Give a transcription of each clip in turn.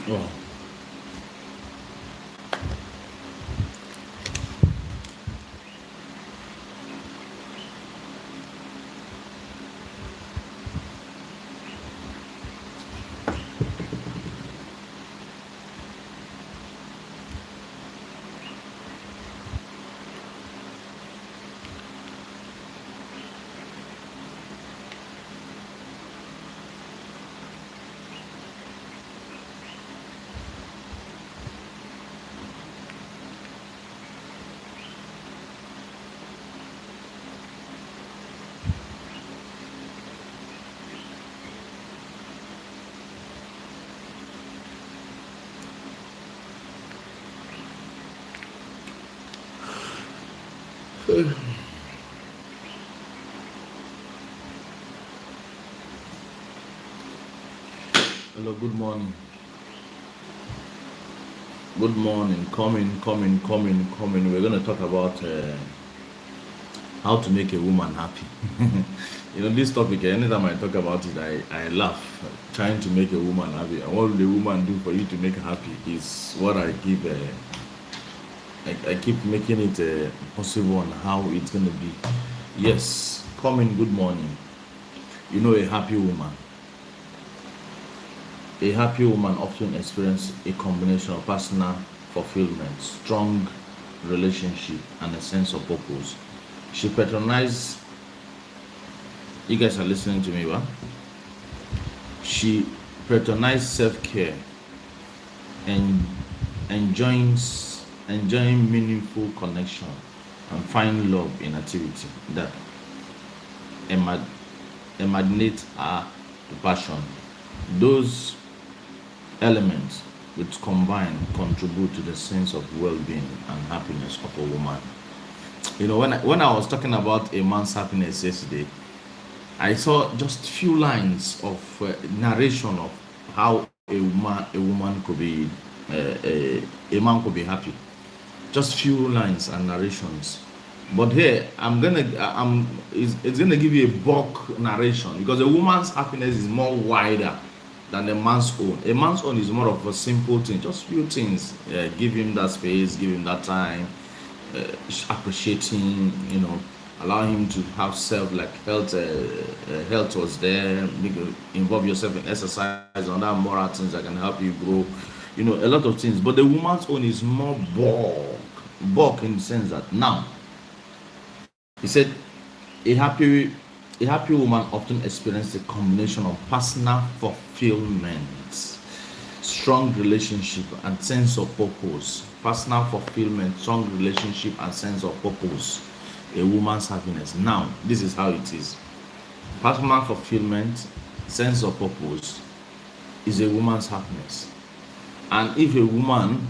Oh. Hello, good morning. Good morning. Coming. We're going to talk about how to make a woman happy. This topic, anytime I talk about it, I laugh. Trying to make a woman happy. And what will the woman do for you to make her happy is what I give. I keep making it possible on how it's going to be. Yes, good morning. A happy woman. A happy woman often experiences a combination of personal fulfillment, strong relationship, and a sense of purpose. She patronizes, you guys are listening to me, right? She patronizes self care and enjoying meaningful connection and find love in activity that emad- emanate her to passion. Those elements which combine contribute to the sense of well-being and happiness of a woman. When I was talking about a man's happiness yesterday, I saw just few lines of narration of how a woman could be a man could be happy. Just few lines and narrations. But here it's gonna give you a bulk narration because a woman's happiness is more wider than a man's own. A man's own is more of a simple thing, just few things. Give him that space, give him that time, appreciate him, allow him to have self like health. Health was there. Involve yourself in exercise and other moral things that can help you grow. A lot of things. But the woman's own is more bulk in the sense that now he said a happy a happy woman often experiences a combination of personal fulfillment, strong relationship, and sense of purpose. Personal fulfillment, strong relationship, and sense of purpose. A woman's happiness. Now, this is how it is. Personal fulfillment, sense of purpose is a woman's happiness. And if a woman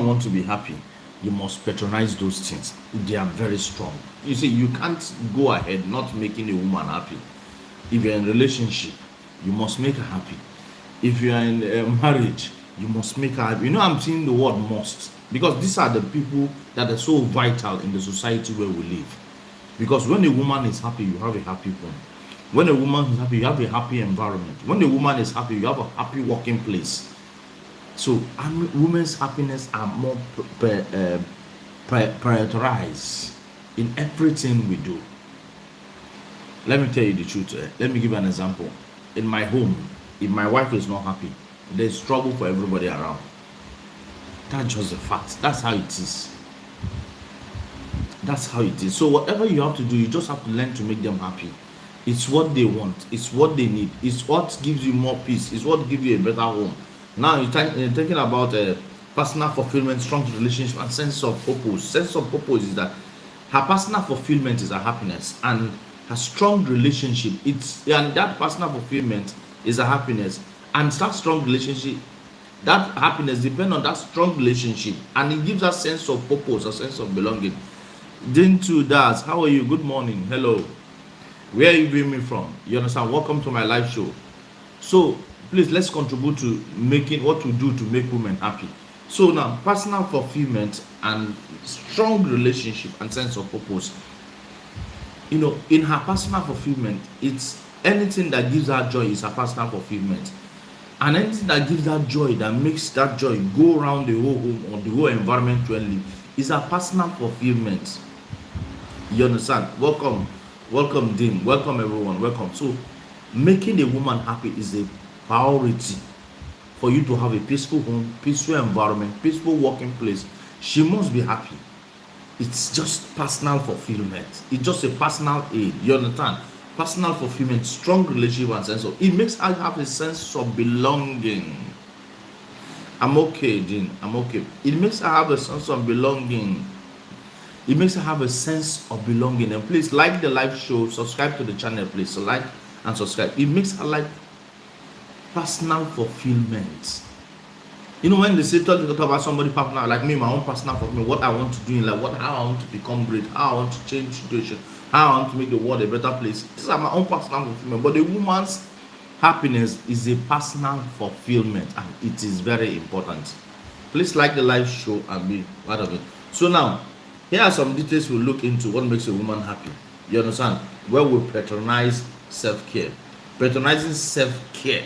wants to be happy, you must patronize those things. They are very strong. You see, you can't go ahead not making a woman happy. If you're in a relationship, you must make her happy. If you are in a marriage, you must make her happy. I'm saying the word must because these are the people that are so vital in the society where we live. Because when a woman is happy, you have a happy home. When a woman is happy, you have a happy environment. When a woman is happy, you have a happy working place. So, women's happiness are more prioritized in everything we do. Let me tell you the truth. Let me give you an example. In my home, if my wife is not happy, there's trouble for everybody around. That's just a fact. That's how it is. That's how it is. So whatever you have to do, you just have to learn to make them happy. It's what they want. It's what they need. It's what gives you more peace. It's what gives you a better home. Now you're thinking about personal fulfillment, strong relationship, and sense of purpose. Sense of purpose is that her personal fulfillment is her happiness, and her strong relationship. And that personal fulfillment is her happiness, and that strong relationship, that happiness depends on that strong relationship, and it gives her sense of purpose, a sense of belonging. Dintu Das, how are you? Good morning. Hello. Where are you viewing me from? You understand? Welcome to my live show. So please let's contribute to making what we do to make women happy. So now, personal fulfillment and strong relationship and sense of purpose. In her personal fulfillment, it's Anything that gives her joy is a personal fulfillment. And anything that gives that joy, that makes that joy go around the whole home or the whole environment well is a personal fulfillment. You understand? Welcome, welcome, Dean. Welcome, everyone. Welcome. So, making a woman happy is a priority for you to have a peaceful home, peaceful environment, peaceful working place. She must be happy. It's just personal fulfillment. It's just a personal aid. You understand? Personal fulfillment, strong relationship and sense of it makes her have a sense of belonging. I'm okay, Dean. I'm okay. It makes her have a sense of belonging. It makes her have a sense of belonging. And please like the live show, subscribe to the channel, please. So like and subscribe. It makes her like personal fulfillment. You know, when they say talk about somebody personal, like me, my own personal fulfillment, what I want to do in life, how I want to become great, how I want to change situation, how I want to make the world a better place. These are my own personal fulfillment. But the woman's happiness is a personal fulfillment, and it is very important. Please like the live show and be part of it. So now, here are some details we'll look into what makes a woman happy. You understand? Where we patronize self-care. Patronizing self-care.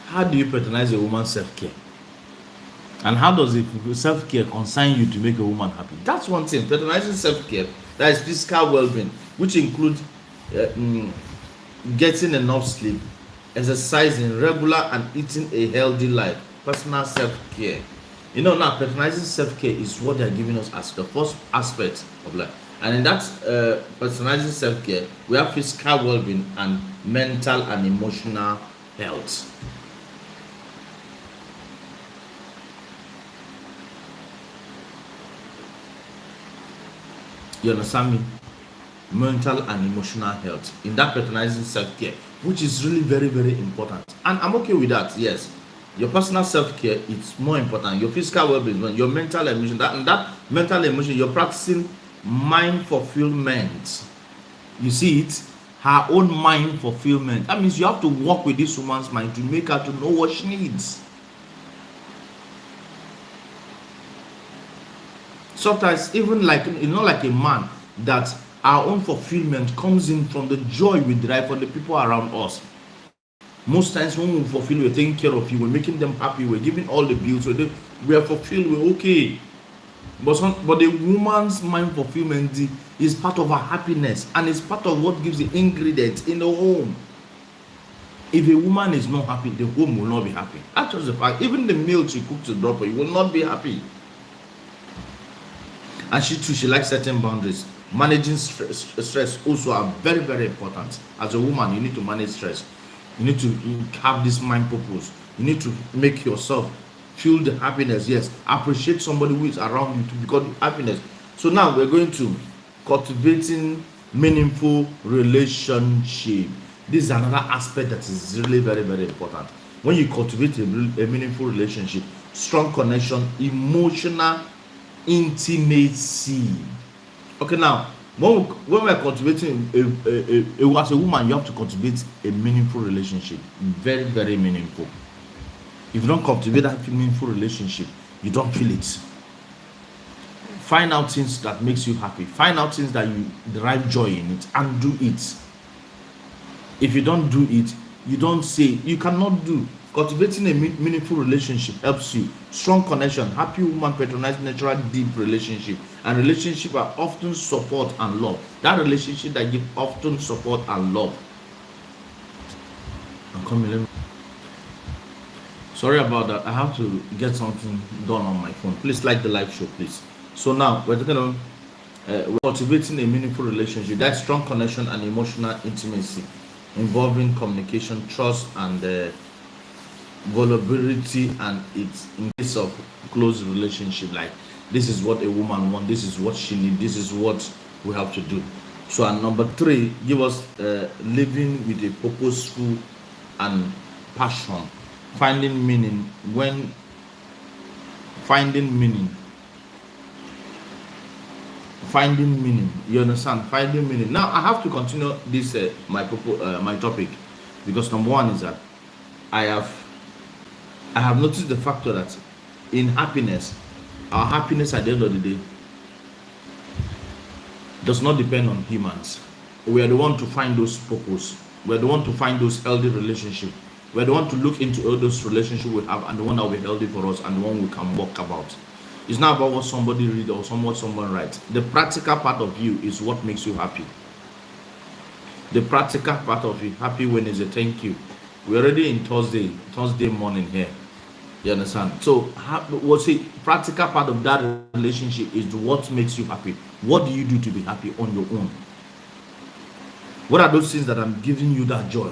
How do you patronize a woman's self-care? And how does self-care concern you to make a woman happy? That's one thing. Patronizing self-care, that is physical well-being, which includes getting enough sleep, exercising regular, and eating a healthy life. Personal self-care. You know, now patronizing self-care is what they are giving us as the first aspect of life. And in that patronizing self-care, we have physical well-being and mental and emotional health. You understand me? Mental and emotional health in that patronizing self-care, which is really very, very important. And I'm okay with that. Yes, your personal self-care is more important. Your physical well-being, your mental emotion, that mental emotion, you're practicing mind fulfillment. You see it? Her own mind fulfillment. That means you have to work with this woman's mind to make her to know what she needs. Sometimes even like, you know, like a man, that our own fulfillment comes in from the joy we derive from the people around us. Most times when we fulfill, we're taking care of you, we're making them happy, we're giving all the bills, we are fulfilled, we're okay. But the woman's mind fulfillment is part of her happiness, and it's part of what gives the ingredients in the home. If a woman is not happy, the home will not be happy. That's just the fact. Even the meal she cooks to drop her, you will not be happy. And she too, she likes certain boundaries. Managing stress also are very, very important. As a woman, you need to manage stress. You need to have this mind purpose. You need to make yourself feel the happiness. Yes, appreciate somebody who is around you to become happiness. So now we're going to cultivating meaningful relationship. This is another aspect that is really very, very important. When you cultivate a meaningful relationship, strong connection, emotional intimacy. Okay, now when we're cultivating as a woman, you have to cultivate a meaningful relationship. Very, very meaningful. If you don't cultivate that meaningful relationship, you don't feel it. Find out things that makes you happy. Find out things that you derive joy in it, and do it. If you don't do it, you don't say, you cannot do. Cultivating a meaningful relationship helps you. Strong connection, happy woman patronize natural deep relationship, and relationship are often support and love. That relationship that give often support and love. I'm coming. Sorry about that. I have to get something done on my phone. Please like the live show, please. So now we're talking about cultivating a meaningful relationship. That strong connection and emotional intimacy, involving communication, trust, and vulnerability, and it's in case of close relationship, like this is what a woman wants, this is what she needs, this is what we have to do. So, and number 3, give us living with a purposeful and passion, finding meaning. When finding meaning, you understand? Finding meaning. Now I have to continue this my topic, because number 1 is that I have noticed the factor that in happiness, our happiness at the end of the day does not depend on humans. we are the one to find those purpose. We are the one to find those healthy relationships. We are the one to look into all those relationships we have and the one that will be healthy for us and the one we can walk about. It's not about what somebody read or what someone writes. The practical part of you is what makes you happy. The practical part of you, happy when is a thank you. We're already in Thursday morning here. You understand? So, what's the practical part of that relationship is what makes you happy. What do you do to be happy on your own? What are those things that are giving you that joy?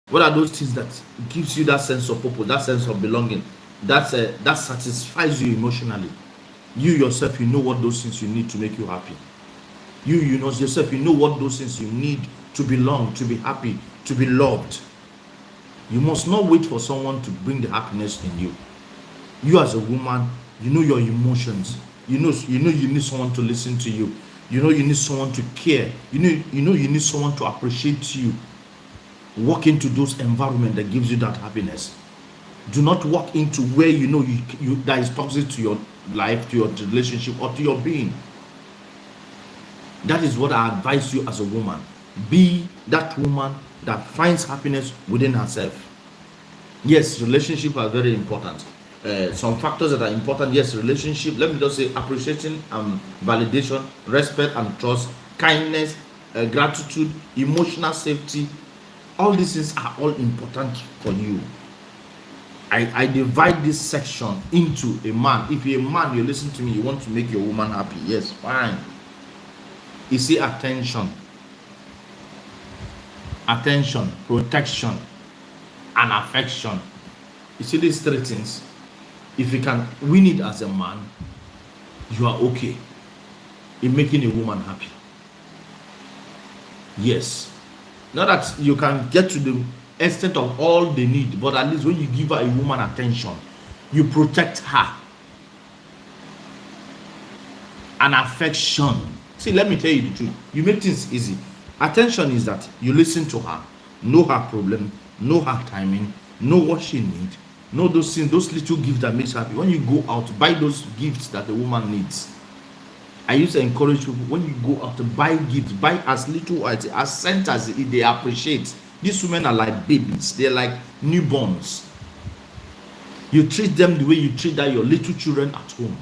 What are those things that gives you that sense of purpose, that sense of belonging, that satisfies you emotionally? You yourself, you know what those things you need to make you happy. You know yourself, you know what those things you need to belong, to be happy, to be loved. You must not wait for someone to bring the happiness in you. You as a woman, you know your emotions. You know you need someone to listen to you. You know you need someone to care. You know you need someone to appreciate you. Walk into those environments that gives you that happiness. Do not walk into where you know you that is toxic to your life, to your relationship, or to your being. That is what I advise you as a woman. Be that woman that finds happiness within herself. Yes, relationships are very important. Some factors that are important, yes, relationship, let me just say appreciation and validation, respect and trust, kindness, gratitude, emotional safety. All these things are all important for you. I divide this section into a man. If you're a man, you listen to me, you want to make your woman happy. Yes, fine. You see, attention, protection, and affection. You see these three things. If you can win it as a man, you are okay in making a woman happy. Yes. Not that you can get to the extent of all they need, but at least when you give her a woman attention, you protect her. And affection. See, let me tell you the truth. You make things easy. Attention is that you listen to her, know her problem, know her timing, know what she needs, know those things, those little gifts that makes her happy. When you go out, buy those gifts that the woman needs. I used to encourage people, when you go out to buy gifts, buy as little as cent as they appreciate. These women are like babies. They're like newborns. You treat them the way you treat your little children at home.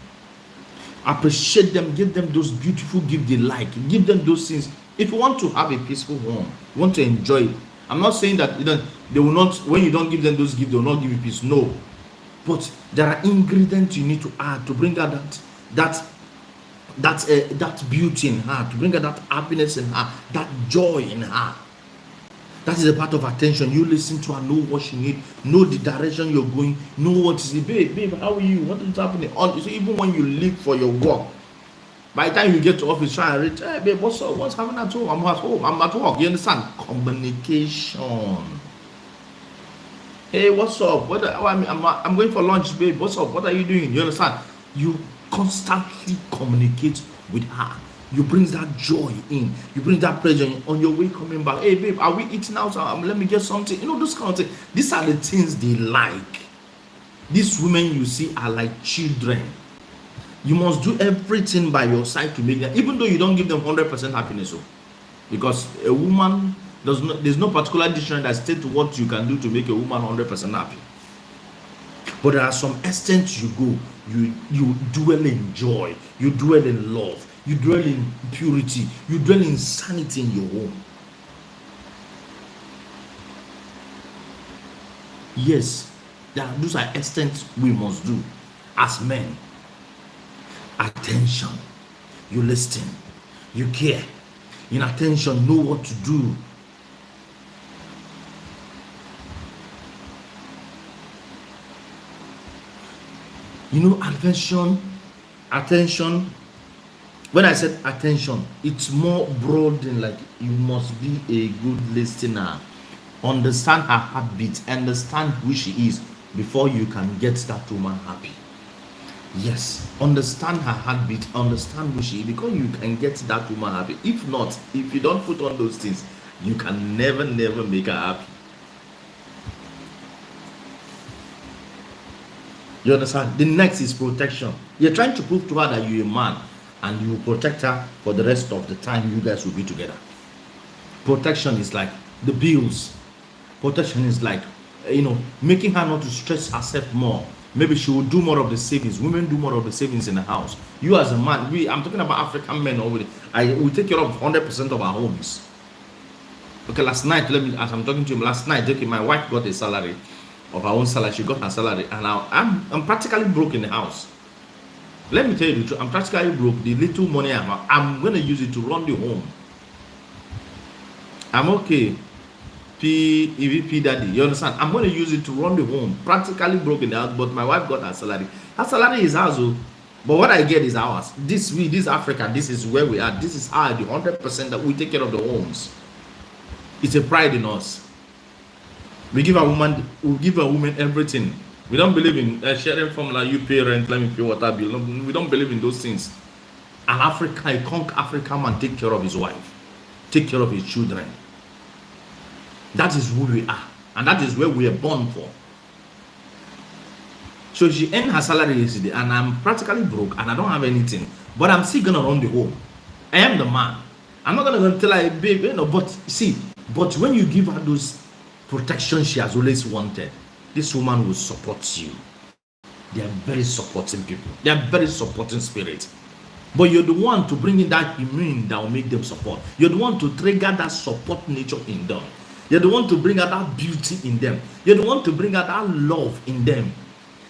Appreciate them, give them those beautiful gifts they like, give them those things. If you want to have a peaceful home, you want to enjoy it. I'm not saying that they will not, when you don't give them those gifts, they will not give you peace. No. But there are ingredients you need to add to bring out that beauty in her, to bring out that happiness in her, that joy in her. That is a part of attention. You listen to her, know what she needs, know the direction you're going, know what is it. Babe, how are you? What is happening? So even when you leave for your work, by the time you get to office, try and reach, hey babe, what's up? What's happening at home? I'm at home. I'm at work. You understand? Communication. Hey, what's up? I'm going for lunch, babe. What's up? What are you doing? You understand? You constantly communicate with her. You bring that joy in. You bring that pleasure in. On your way coming back. Hey, babe, are we eating out? Let me get something. You know, those kind of things. These are the things they like. These women you see are like children. You must do everything by your side to make them, even though you don't give them 100% happiness. Because a woman, there's no particular dictionary that states what you can do to make a woman 100% happy. But there are some extents you go, you dwell in joy, you dwell in love, you dwell in purity, you dwell in sanity in your home. Yes, those are extents we must do as men. Attention, you listen, you care. In attention, know what to do. You know, attention. When I said attention, it's more broad than like you must be a good listener. Understand her heartbeat, understand who she is before you can get that woman happy. Yes, understand her heartbeat, understand who she is, because you can get that woman happy. If not, if you don't put on those things, you can never make her happy. You understand? The next is protection. You're trying to prove to her that you're a man and you will protect her for the rest of the time you guys will be together. Protection is like the bills. Protection is like, making her not to stress herself more. Maybe she will do more of the savings. Women do more of the savings in the house. You as a man, I'm talking about African men already. We take care of 100% of our homes. Okay, last night, as I'm talking to him, last night, okay, my wife got a salary of her own salary. She got her salary, and now I'm practically broke in the house. Let me tell you the truth. I'm practically broke. The little money I'm going to use it to run the home. I'm okay. EVP daddy, you understand? I'm going to use it to run the home. Practically broke in the house, but my wife got her salary. Her salary is ours, but what I get is ours. This Africa, this is where we are. This is how the 100% that we take care of the homes. It's a pride in us. We give a woman everything. We don't believe in sharing formula. You pay rent, let me pay water bill. We don't believe in those things. An African, a conk African man, take care of his wife, take care of his children. That is who we are, and that is where we are born for. So she earned her salary yesterday, and I'm practically broke, and I don't have anything. But I'm still gonna run the home. I am the man. I'm not gonna tell her, babe, but see, but when you give her those protection she has always wanted, this woman will support you. They are very supporting people. They are very supporting spirits. But you're the one to bring in that immune that will make them support. You're the one to trigger that support nature in them. You're the one to bring out that beauty in them. You're the one to bring out that love in them.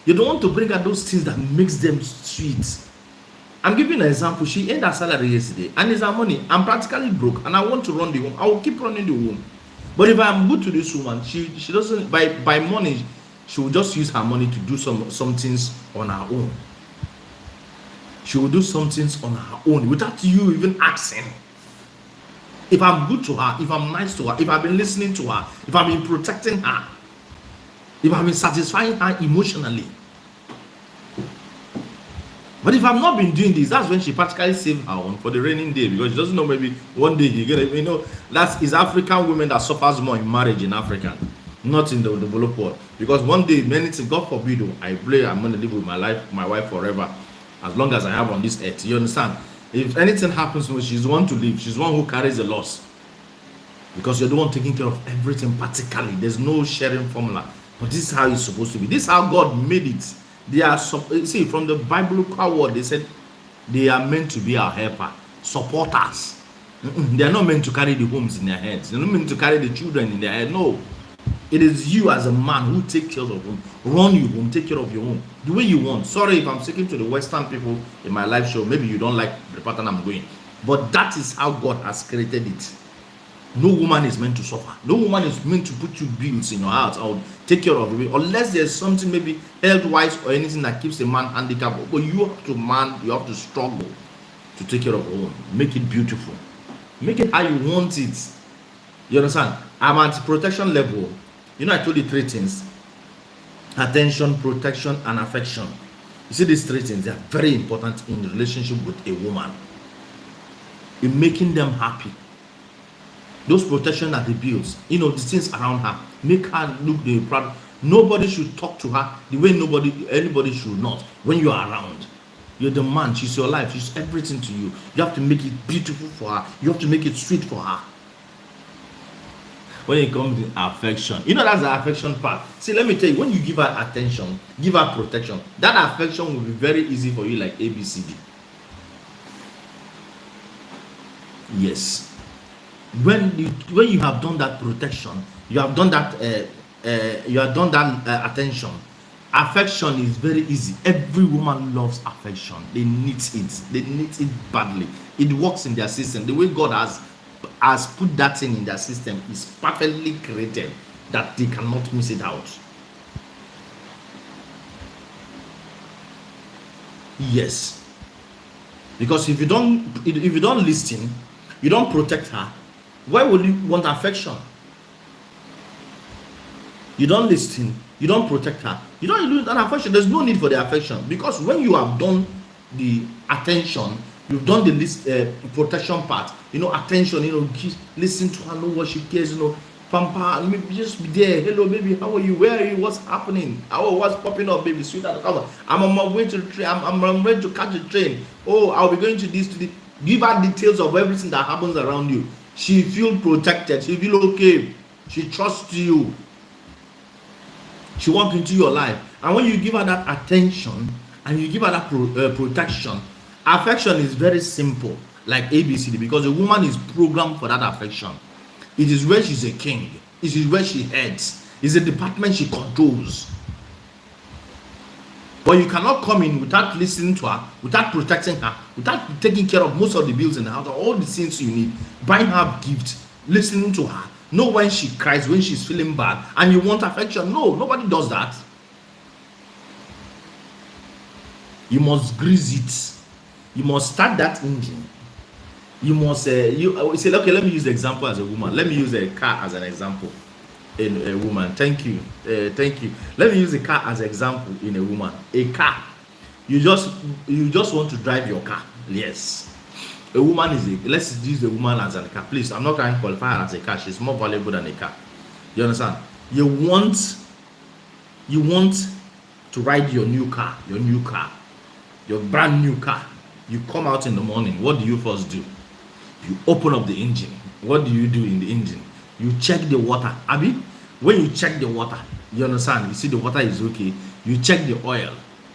You're the one to bring out those things that makes them sweet. I'm giving an example. She earned her salary yesterday, and it's her money. I'm practically broke, and I want to run the home. I will keep running the home. But if I'm good to this woman, she doesn't by money. She will just use her money to do some things on her own. She will do some things on her own without you even asking. If I'm good to her, if I'm nice to her, if I've been listening to her, if I've been protecting her, if I've been satisfying her emotionally. But if I've not been doing this, that's when she practically saved her own for the raining day, because she doesn't know, maybe one day you're gonna, that is African women that suffers more in marriage in Africa, not in the developed world. Because one day, many things, God forbid, I'm gonna live with my wife forever, as long as I have on this earth. You understand? If anything happens to me, she's the one to leave. She's the one who carries the loss. Because you're the one taking care of everything practically. There's no sharing formula. But this is how it's supposed to be. This is how God made it. They are, see, from the biblical word, they said they are meant to be our helper, supporters. They are not meant to carry the homes in their heads. They're not meant to carry the children in their head. No. It is you as a man who take care of your home, run your home, take care of your home the way you want. Sorry if I'm speaking to the Western people in my live show. Maybe you don't like the pattern I'm going, but that is how God has created it. No woman is meant to suffer. No woman is meant to put you bills in your house or take care of you, unless there's something maybe health-wise or anything that keeps a man handicapped. But you have to struggle to take care of your home. Make it beautiful. Make it how you want it. You understand? I'm at protection level. I told you 3 things: attention, protection, and affection. You see, these 3 things, they are very important in the relationship with a woman, in making them happy. Those protection are the bills, the things around her, make her look proud. Nobody should talk to her the way anybody should not. When you are around, you're the man, she's your life, she's everything to you. You have to make it beautiful for her. You have to make it sweet for her. When it comes to affection, that's the affection part. See, let me tell you, when you give her attention, give her protection, that affection will be very easy for you, like ABCD. Yes. When you have done that protection, you have done that attention. Affection is very easy. Every woman loves affection. They need it. They need it badly. It works in their system. The way God has put that thing in their system is perfectly created that they cannot miss it out. Yes. Because if you don't listen, you don't protect her, why would you want affection? You don't listen, you don't protect her, you don't do that affection. There's no need for the affection, because when you have done the attention, you've done the protection part, attention, listen to her, know what she cares, pamper, maybe just be there. Hello, baby, how are you? Where are you? What's happening? What's popping up, baby? Sweetheart, I'm on my way to the train. I'm ready to catch the train. Oh, I'll be going to this. Give her details of everything that happens around you. She feel protected. She feel okay. She trusts you. She walk into your life, and when you give her that attention and you give her that protection, affection is very simple, like ABCD, because a woman is programmed for that affection. It is where she's a king. It is where she heads. It's a department she controls. But you cannot come in without listening to her, without protecting her, without taking care of most of the bills in the house, all the things you need, buying her gifts, listening to her, know when she cries, when she's feeling bad, and you want affection. No, nobody does that. You must grease it. You must start that engine. You must you say, okay, let me use the example as a woman. Let me use a car as an example in a woman. Thank you. Let me use a car as an example in a woman. A car. You just want to drive your car. Yes. A woman is a, let's use the woman as a car. Please, I'm not trying to qualify her as a car. She's more valuable than a car. You understand? You want to ride your new car, your brand new car. You come out in the morning. What do you first do? You open up the engine. What do you do in the engine? You check the water. Abi, when you check the water, you understand? You see the water is okay. You check the oil.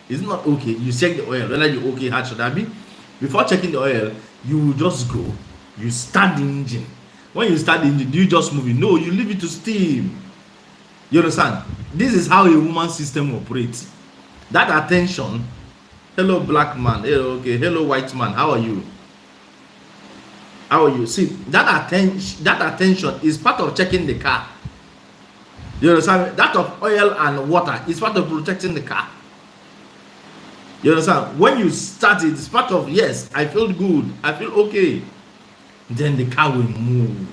It's not okay. You check the oil. Whether you okay, how should I be? Before checking the oil, you just go. You start the engine. When you start the engine, do you just move it? No, you leave it to steam. You understand? This is how a woman's system operates. That attention. Hello, black man. Hello, okay. Hello, white man. How are you? How are you? See, that attention is part of checking the car. You understand? That of oil and water is part of protecting the car. You understand? When you start it, it's part of, yes, I feel good, I feel okay. Then the car will move.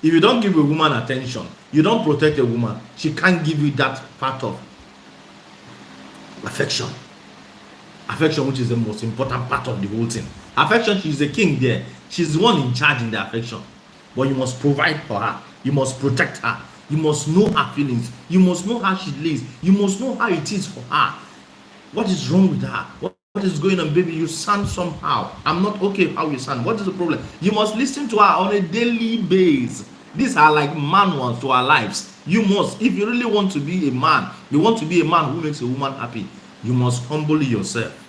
If you don't give a woman attention, you don't protect a woman, she can't give you that part of affection. Affection, which is the most important part of the whole thing. Affection, she's the king there. She's the one in charge in the affection. But you must provide for her. You must protect her. You must know her feelings. You must know how she lives. You must know how it is for her. What is wrong with her? What is going on, baby? You sound somehow. I'm not okay how you sound. What is the problem? You must listen to her on a daily basis. These are like manuals to our lives. You must, if you really want to be a man, you want to be a man who makes a woman happy, you must humble yourself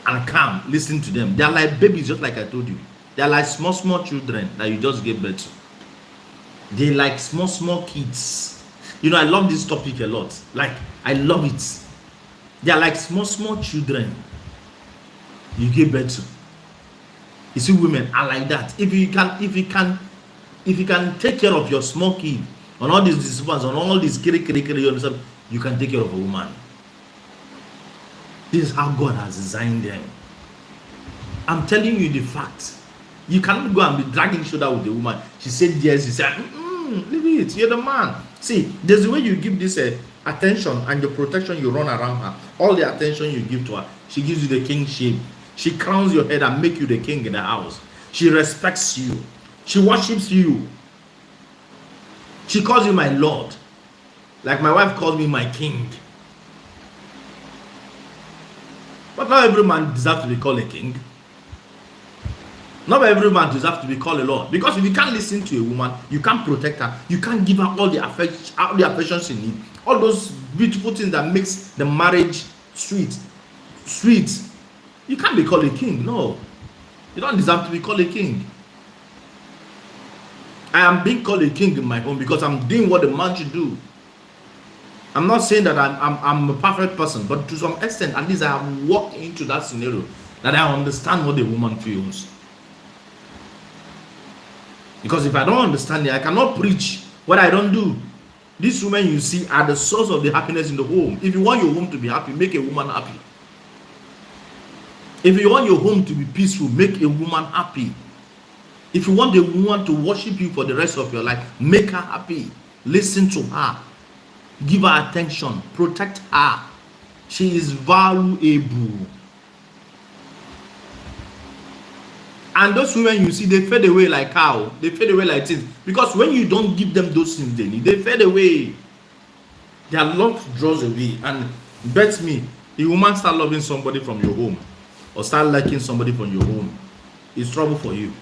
and calm. Listen to them. They are like babies, just like I told you. They are like small children that you just gave birth to. They like small kids. You know, I love this topic a lot. Like, I love it. They are like small children you give birth to. You see, women are like that. If you can take care of your small kid on all these disturbance, on all these kiri, you understand, you can take care of a woman. This is how God has designed them. I'm telling you the fact. You cannot go and be dragging shoulder with the woman. She said yes, she said, leave it, you're the man. See, there's a way you give this attention and the protection you run around her. All the attention you give to her, she gives you the kingship. She crowns your head and make you the king in the house. She respects you. She worships you. She calls you my Lord. Like my wife calls me my king. But not every man deserves to be called a king. Not every man deserves to be called a Lord. Because if you can't listen to a woman, you can't protect her, you can't give her all the affection she needs, all those beautiful things that makes the marriage sweet. You can't be called a king. No. You don't deserve to be called a king. I am being called a king in my home because I'm doing what a man should do. I'm not saying that I'm a perfect person, but to some extent, at least I have walked into that scenario that I understand what the woman feels. Because if I don't understand it, I cannot preach what I don't do. These women you see are the source of the happiness in the home. If you want your home to be happy, make a woman happy. If you want your home to be peaceful, make a woman happy. If you want the woman to worship you for the rest of your life, make her happy. Listen to her. Give her attention. Protect her. She is valuable. And those women you see, they fade away like cow. They fade away like things. Because when you don't give them those things they need, they fade away. Their love draws away. And bet me, the woman start loving somebody from your home, or start liking somebody from your home, it's trouble for you.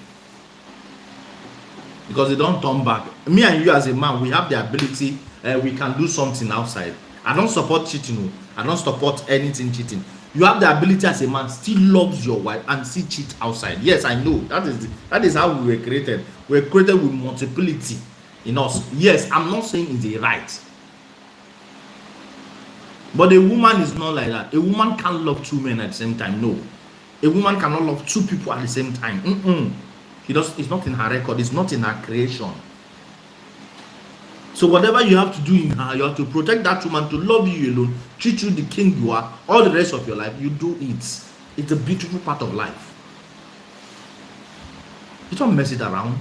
because they don't turn back. Me and you as a man, we have the ability, we can do something outside. I don't support cheating. I don't support anything cheating. You have the ability as a man, still loves your wife and still cheat outside. Yes, I know. That is how we were created. We were created with multiplicity in us. Yes, I'm not saying it's a right. But a woman is not like that. A woman can't love two men at the same time. No. A woman cannot love two people at the same time. It's not in her record. It's not in her creation. So whatever you have to do in her, you have to protect that woman, to love you alone, treat you the king you are, all the rest of your life, you do it. It's a beautiful part of life. You don't mess it around.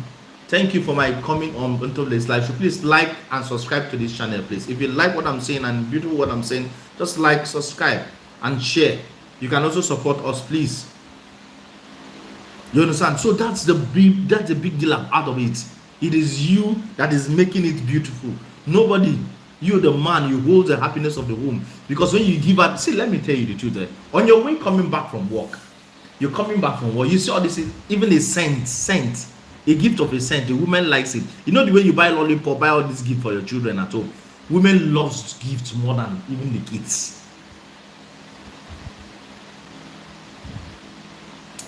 Thank you for my coming on into this live. So please like and subscribe to this channel, please. If you like what I'm saying and beautiful what I'm saying, just like, subscribe, and share. You can also support us, please. You understand? So that's the big deal out of it. It is you that is making it beautiful. Nobody. You, the man, you hold the happiness of the home. Because when you give out, see, let me tell you the truth. On your way coming back from work, you're coming back from work, you see all this, even a scent, a gift of a scent, the woman likes it. You know the way you buy lollipop, buy all this gift for your children at home. Women loves gifts more than even the kids.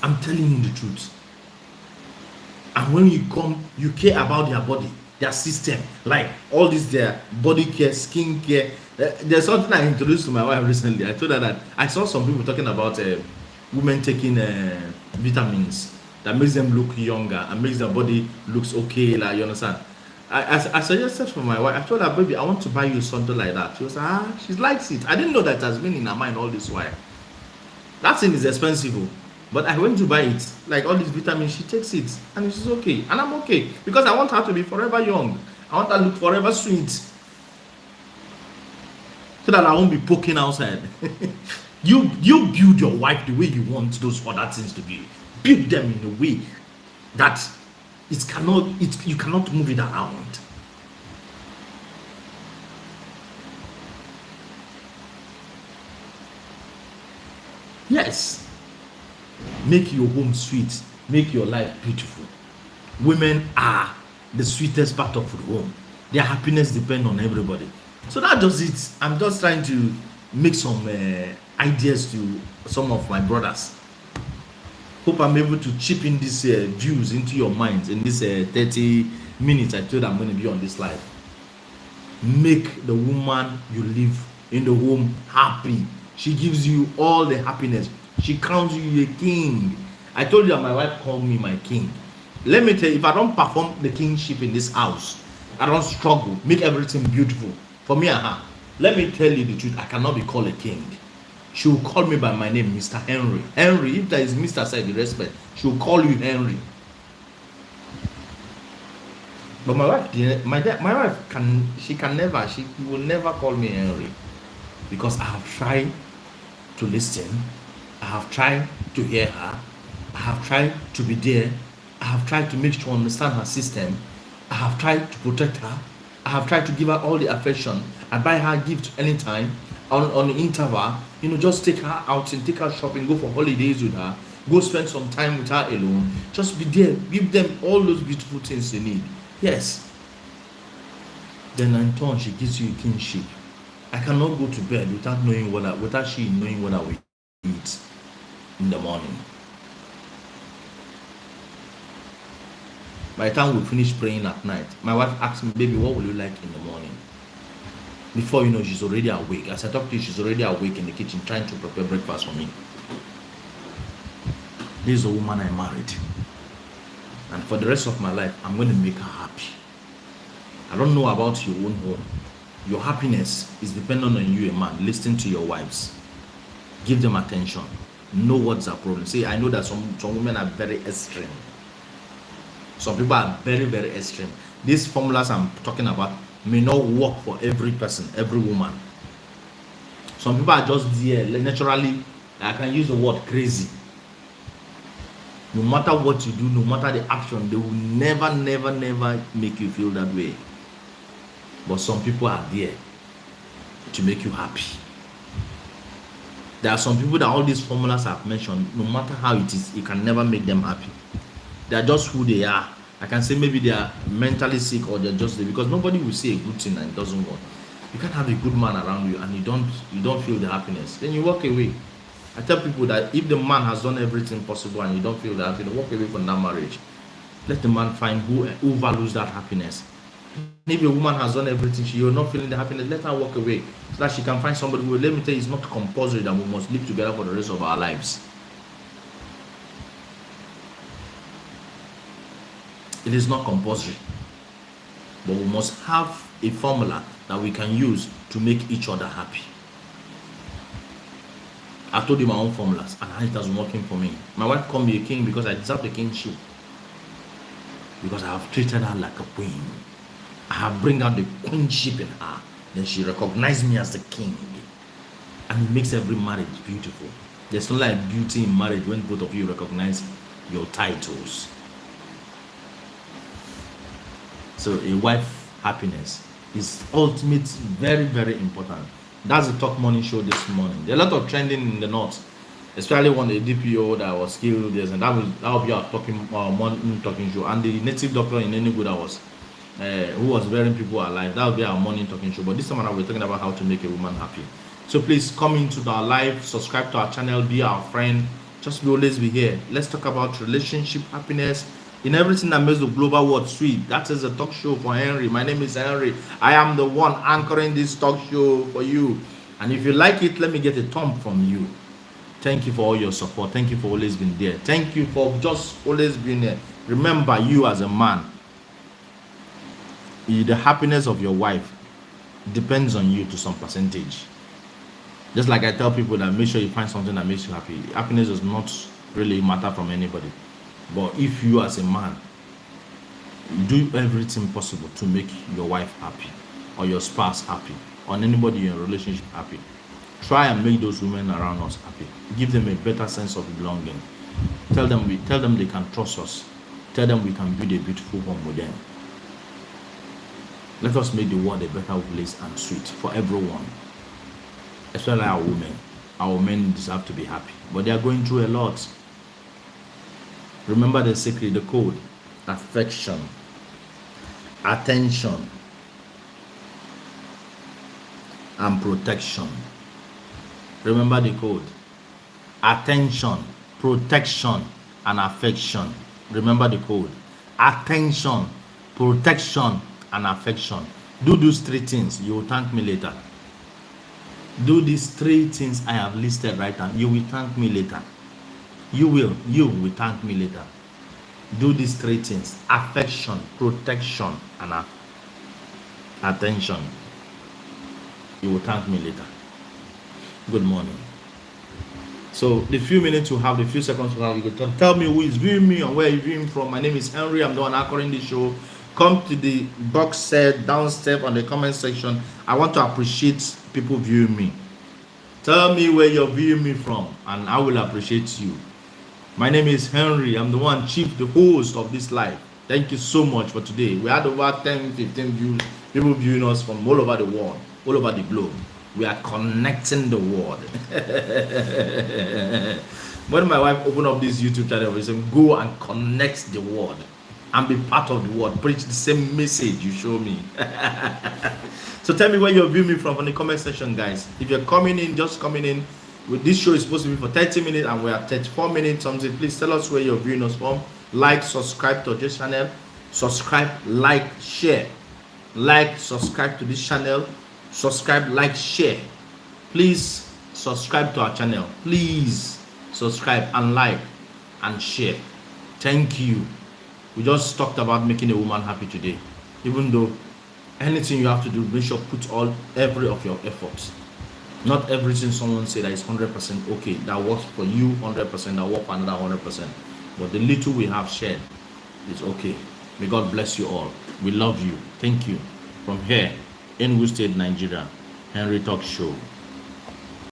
I'm telling you the truth. And when you come, you care about their body, their system, like all this, their body care, skin care. There's something I introduced to my wife recently. I told her that I saw some people talking about women taking vitamins that makes them look younger and makes their body looks okay. Like, you understand? I suggested for my wife. I told her, baby, I want to buy you something like that. She was like, she likes it. I didn't know that has been in her mind all this while. That thing is expensive. But I went to buy it, like all these vitamins, she takes it, and she's okay, and I'm okay, because I want her to be forever young. I want her to look forever sweet, so that I won't be poking outside. You build your wife the way you want those other things to be. Build them in a way that you cannot move it around. Yes. Make your home sweet, make your life beautiful. Women are the sweetest part of the home. Their happiness depends on everybody. So that's just it. I'm just trying to make some ideas to some of my brothers. Hope I'm able to chip in these views into your minds in this 30 minutes I told I'm going to be on this live. Make the woman you live in the home happy. She gives you all the happiness. She crowns you a king. I told you that my wife called me my king. Let me tell you, if I don't perform the kingship in this house, I don't struggle, make everything beautiful for me and her. Let me tell you the truth, I cannot be called a king. She will call me by my name, Mr. Henry. Henry, if there is Mr. Side, the respect, she will call you Henry. But my wife, my wife she will never call me Henry, because I have tried to listen. I have tried to hear her. I have tried to be there. I have tried to make sure understand her system. I have tried to protect her. I have tried to give her all the affection. I buy her gift anytime on the interval. Just take her out and take her shopping, go for holidays with her, go spend some time with her alone. Just be there. Give them all those beautiful things they need. Yes. Then in turn, she gives you a kingship. I cannot go to bed without she knowing what I will eat in the morning. By the time we finish praying at night, my wife asks me, baby, what will you like in the morning? Before you know, she's already awake. As I talk to you, she's already awake in the kitchen trying to prepare breakfast for me. This is a woman I married. And for the rest of my life, I'm going to make her happy. I don't know about your own home. Your happiness is dependent on you, a man. Listen to your wives. Give them attention. Know what's their problem. See, I know that some women are very extreme. Some people are very, very extreme. These formulas I'm talking about may not work for every person, every woman. Some people are just there naturally. I can use the word crazy. No matter what you do, no matter the action, they will never, never, never make you feel that way. But some people are there to make you happy. There are some people that all these formulas I've mentioned, no matter how it is, you can never make them happy. They are just who they are. I can say maybe they are mentally sick or they're just there, because nobody will say a good thing and it doesn't work. You can't have a good man around you and you don't feel the happiness. Then you walk away. I tell people that if the man has done everything possible and you don't feel the happiness, walk away from that marriage. Let the man find who values that happiness. If a woman has done everything, you're not feeling the happiness, let her walk away so that she can find somebody who, let me tell you, it's not compulsory that we must live together for the rest of our lives. It is not compulsory, but we must have a formula that we can use to make each other happy. I told you my own formulas and how it has been working for me. My wife called me a king because I deserve the kingship, because I have treated her like a queen. I have bring out the queenship in her. Then she recognized me as the king. And it makes every marriage beautiful. There's no like beauty in marriage when both of you recognize your titles. So a wife happiness is ultimate, very, very important. That's the Talk Morning Show this morning. There are a lot of trending in the north, especially when the DPO that was killed, and that will be our morning talking show. And the native doctor in Enugu that was who was burying people alive, that will be our morning talking show. But this time around, we're talking about how to make a woman happy. So please come into our live, subscribe to our channel, be our friend. Just always be here. Let's talk about relationship happiness in everything that makes the global world sweet. That is a talk show for Henry. My name is Henry. I am the one anchoring this talk show for you. And if you like it, let me get a thumb from you. Thank you for all your support. Thank you for always being there. Thank you for just always being there. Remember, you as a man, the happiness of your wife depends on you to some percentage. Just like I tell people that make sure you find something that makes you happy. Happiness does not really matter from anybody. But if you as a man do everything possible to make your wife happy, or your spouse happy, or anybody in your relationship happy, try and make those women around us happy. Give them a better sense of belonging. Tell them they can trust us. Tell them we can build a beautiful home with them. Let us make the world a better place and sweet for everyone, especially our women. Our men deserve to be happy, but they are going through a lot. Remember the secret, the code: affection, attention, and protection. Remember the code: attention, protection, and affection. Remember the code: attention, protection, and affection. Do those three things, you will thank me later. Do these three things I have listed right now, you will thank me later. You will thank me later. Do these three things: affection, protection, and attention. You will thank me later. Good morning. So the few minutes you have, the few seconds you have, you can tell me who is viewing me and where you're viewing from. My name is Henry. I'm the one anchoring the show. Come to the box set downstairs on the comment section. I want to appreciate people viewing me. Tell me where you're viewing me from, and I will appreciate you. My name is Henry. I'm the one chief, the host of this live. Thank you so much for today. We had over 10, 15 views, people viewing us from all over the world, all over the globe. We are connecting the world. When my wife opened up this YouTube channel, we said, go and connect the world and be part of the world. Preach the same message you show me. So tell me where you're viewing me from in the comment section, guys. If you're coming in, just coming in. With this show is supposed to be for 30 minutes and we're at 34 minutes something. Please tell us where you're viewing us from. Like, subscribe to this channel. Subscribe, like, share. Like, subscribe to this channel. Subscribe, like, share. Please subscribe to our channel. Please subscribe and like and share. Thank you. We just talked about making a woman happy today. Even though anything you have to do, make sure put every of your efforts. Not everything someone say that is 100% okay, that works for you 100%, that works for another 100%. But the little we have shared is okay. May God bless you all. We love you. Thank you. From here, Enugu State, Nigeria, Henry Talk Show.